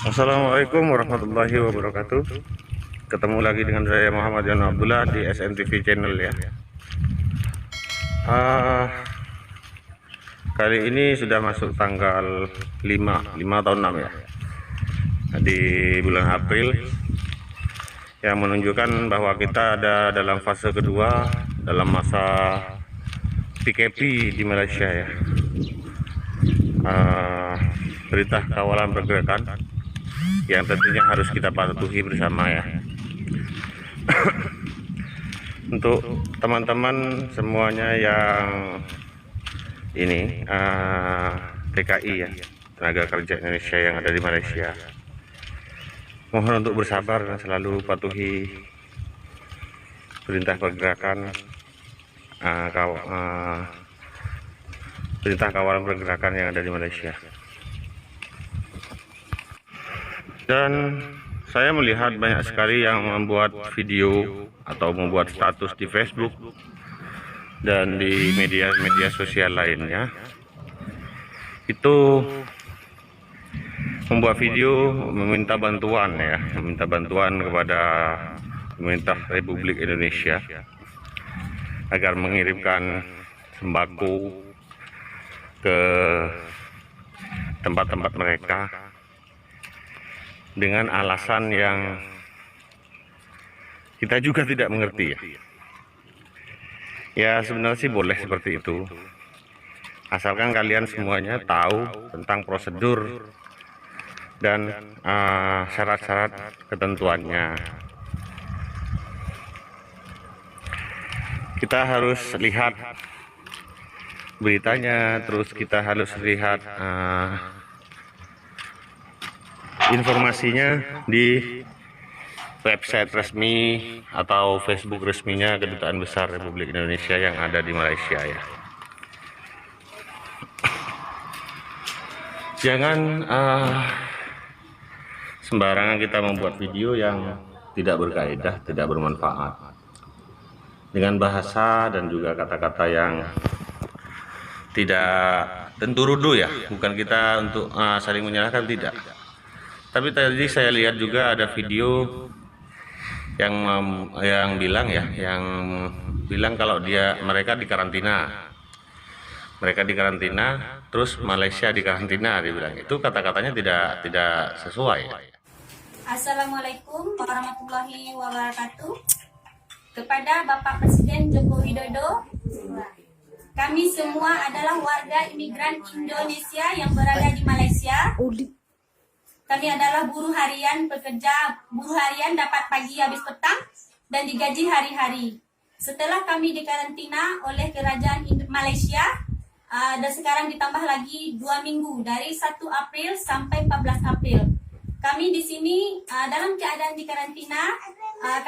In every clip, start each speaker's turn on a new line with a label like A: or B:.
A: Assalamualaikum warahmatullahi wabarakatuh. Ketemu lagi dengan saya Muhammad Yan Abdullah di SNTV channel ya. Ah, Kali ini sudah masuk tanggal 5 tahun 6 ya, di bulan April, yang menunjukkan bahwa kita ada dalam fase kedua dalam masa PKP di Malaysia ya. Perintah kawalan pergerakan yang tentunya harus kita patuhi bersama ya. Untuk teman-teman semuanya yang ini TKI ya, tenaga kerja Indonesia yang ada di Malaysia, mohon untuk bersabar dan selalu patuhi perintah pergerakan, perintah kawalan pergerakan yang ada di Malaysia. Dan saya melihat banyak sekali yang membuat video atau membuat status di Facebook dan di media sosial lainnya, itu membuat video meminta bantuan ya, meminta bantuan kepada pemerintah Republik Indonesia agar mengirimkan sembako ke tempat-tempat mereka dengan alasan yang kita juga tidak mengerti ya. Ya sebenarnya sih boleh seperti itu, asalkan kalian semuanya tahu tentang prosedur dan syarat-syarat ketentuannya. Kita harus lihat beritanya, terus kita harus lihat informasinya di website resmi atau Facebook resminya Kedutaan Besar Republik Indonesia yang ada di Malaysia ya. Jangan sembarangan kita membuat video yang tidak berkaidah, tidak bermanfaat, dengan bahasa dan juga kata-kata yang tidak tentu rudu ya. Bukan kita untuk saling menyalahkan, tidak. Tapi tadi saya lihat juga ada video yang bilang ya, yang bilang kalau mereka dikarantina, terus Malaysia dikarantina, dia bilang. Itu kata-katanya tidak sesuai.
B: Assalamualaikum warahmatullahi wabarakatuh. Kepada Bapak Presiden Joko Widodo, kami semua adalah warga imigran Indonesia yang berada di Malaysia. Kami adalah buruh harian, buruh harian dapat pagi habis petang dan digaji hari-hari. Setelah kami dikarantina oleh kerajaan Malaysia, dan sekarang ditambah lagi 2 minggu dari 1 April sampai 14 April. Kami di sini dalam keadaan dikarantina,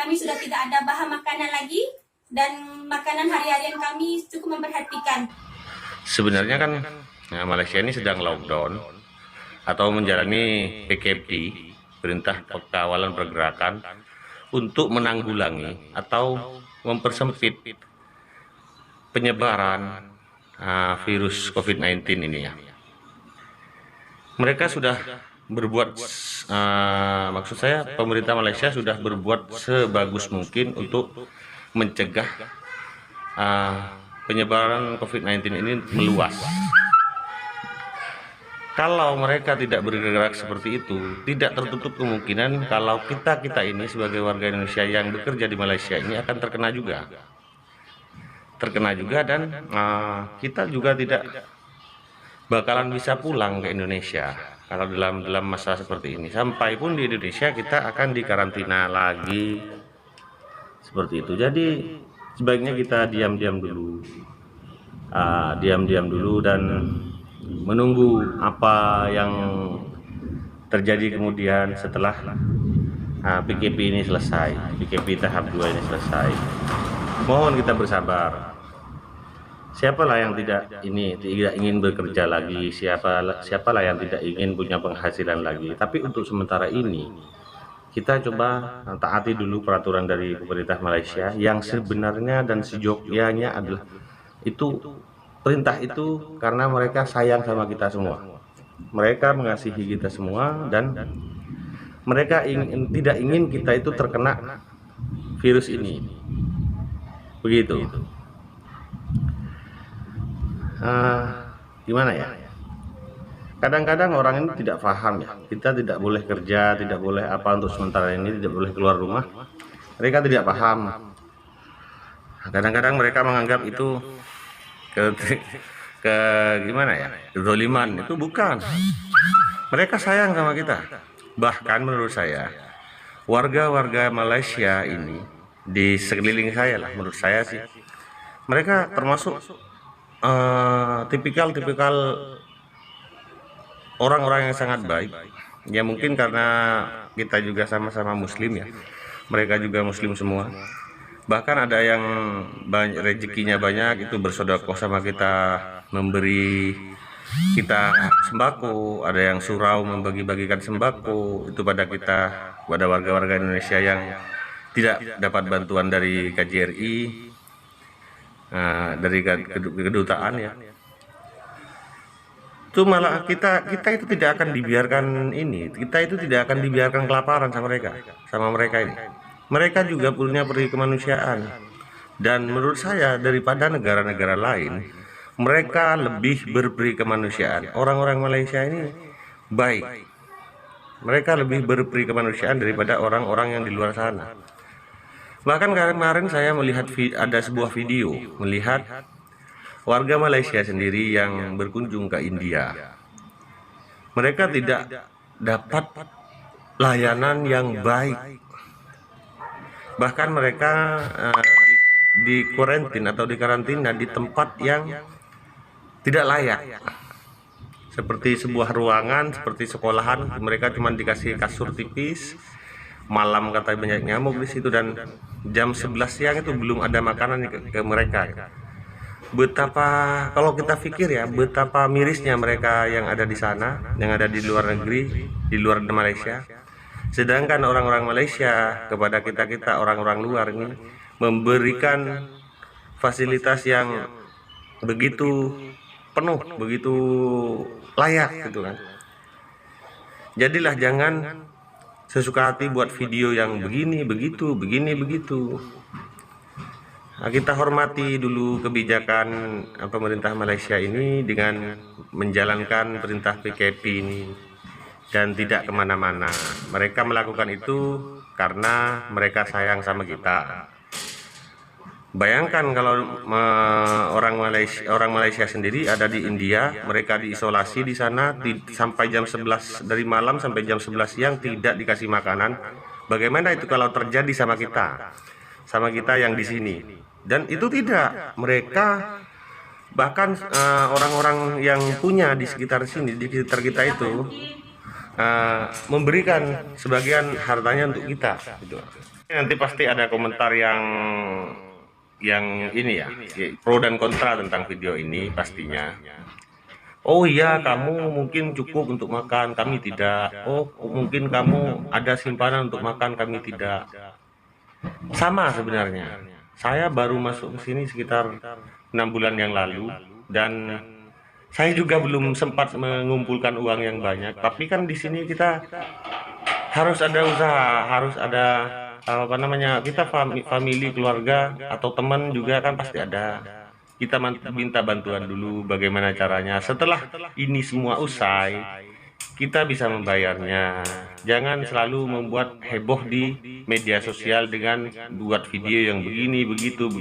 B: kami sudah tidak ada bahan makanan lagi dan makanan hari-harian kami cukup memperhatikan.
A: Sebenarnya kan Malaysia ini sedang lockdown atau menjalani PKP, perintah kawalan pergerakan, untuk menanggulangi atau mempersempit penyebaran virus COVID-19 ini ya. Mereka sudah berbuat, maksud saya pemerintah Malaysia sudah berbuat sebagus mungkin untuk mencegah penyebaran COVID-19 ini meluas. Kalau mereka tidak bergerak seperti itu, tidak tertutup kemungkinan kalau kita ini sebagai warga Indonesia yang bekerja di Malaysia ini akan terkena juga, dan kita juga tidak bakalan bisa pulang ke Indonesia kalau dalam masa seperti ini. Sampai pun di Indonesia kita akan dikarantina lagi seperti itu. Jadi sebaiknya kita diam-diam dulu dan menunggu apa yang terjadi kemudian setelah PKP ini selesai, PKP tahap 2 ini selesai. Mohon kita bersabar. Siapalah yang tidak ingin bekerja lagi, siapalah yang tidak ingin punya penghasilan lagi. Tapi untuk sementara ini kita coba taati dulu peraturan dari pemerintah Malaysia yang sebenarnya dan sejogjanya adalah itu. Perintah itu karena mereka sayang sama kita semua, mereka mengasihi kita semua, dan mereka tidak ingin kita itu terkena virus ini. Begitu. Gimana ya? Kadang-kadang orang ini tidak paham ya. Kita tidak boleh kerja, tidak boleh apa untuk sementara ini, tidak boleh keluar rumah. Mereka tidak paham. Kadang-kadang mereka menganggap itu ke gimana ya? Kezaliman. Itu bukan. Mereka sayang sama kita. Bahkan menurut saya, warga-warga Malaysia ini di sekeliling saya lah, menurut saya sih, mereka termasuk tipikal orang-orang yang sangat baik. Ya mungkin karena kita juga sama-sama muslim ya. Mereka juga muslim semua. Bahkan ada yang banyak rezekinya banyak itu bersedekah sama kita, memberi kita sembako, ada yang surau membagi-bagikan sembako itu pada kita, pada warga-warga Indonesia yang tidak dapat bantuan dari KJRI, dari kedutaan ya. Itu malah kita itu tidak akan dibiarkan kelaparan sama mereka ini. Mereka juga punya peri kemanusiaan, dan menurut saya daripada negara-negara lain, mereka lebih berperi kemanusiaan. Orang-orang Malaysia ini baik, mereka lebih berperi kemanusiaan daripada orang-orang yang di luar sana. Bahkan kemarin saya melihat ada sebuah video melihat warga Malaysia sendiri yang berkunjung ke India. Mereka tidak dapat layanan yang baik. Bahkan mereka di kuarantin atau di karantina di tempat yang tidak layak. Seperti sebuah ruangan, seperti sekolahan, mereka cuma dikasih kasur tipis. Malam katanya banyak nyamuk di situ, dan jam 11 siang itu belum ada makanan ke mereka. Betapa, kalau kita pikir ya, betapa mirisnya mereka yang ada di sana, yang ada di luar negeri, di luar Malaysia. Sedangkan orang-orang Malaysia kepada kita orang-orang luar ini memberikan fasilitas yang begitu penuh, begitu layak gitu kan. Jadilah jangan sesuka hati buat video yang begini begitu. Nah, kita hormati dulu kebijakan pemerintah Malaysia ini dengan menjalankan perintah PKP ini dan tidak kemana-mana. Mereka melakukan itu karena mereka sayang sama kita. Bayangkan kalau orang Malaysia sendiri ada di India, mereka diisolasi di sana sampai jam 11 dari malam sampai jam 11 siang tidak dikasih makanan. Bagaimana itu kalau terjadi sama kita yang di sini? Dan itu tidak, mereka bahkan orang-orang yang punya di sekitar sini, di sekitar kita itu memberikan sebagian hartanya untuk kita gitu. Nanti pasti ada komentar yang ini ya, pro dan kontra tentang video ini pastinya. Oh iya, kamu mungkin cukup untuk makan, kami tidak. Oh mungkin kamu ada simpanan untuk makan, kami tidak. Sama sebenarnya. Saya baru masuk ke sini sekitar 6 bulan yang lalu, dan saya juga belum sempat mengumpulkan uang yang banyak. Tapi kan di sini kita harus ada usaha, harus ada kita family, keluarga atau teman juga kan pasti ada. Kita minta bantuan dulu bagaimana caranya. Setelah ini semua usai, kita bisa membayarnya. Jangan selalu membuat heboh di media sosial dengan buat video yang begini begitu.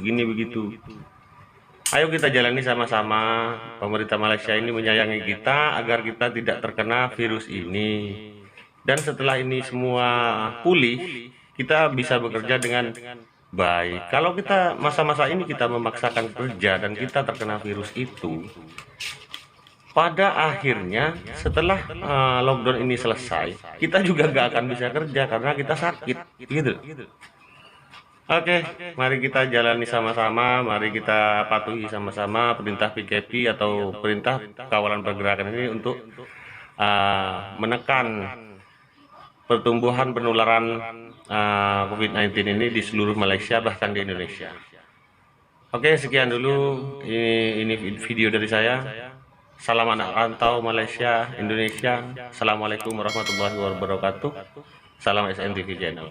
A: Ayo kita jalani sama-sama. Pemerintah Malaysia ini menyayangi kita agar kita tidak terkena virus ini. Dan setelah ini semua pulih, kita bisa bekerja dengan baik. Kalau kita masa-masa ini kita memaksakan kerja dan kita terkena virus itu, pada akhirnya setelah lockdown ini selesai, kita juga gak akan bisa kerja karena kita sakit gitu. Oke, mari kita jalani sama-sama, mari kita patuhi sama-sama perintah PKP atau perintah kawalan pergerakan ini untuk menekan pertumbuhan penularan COVID-19 ini di seluruh Malaysia, bahkan di Indonesia. Oke, sekian dulu ini video dari saya. Salam anak rantau Malaysia, Indonesia. Assalamualaikum warahmatullahi wabarakatuh. Salam SNTV Channel.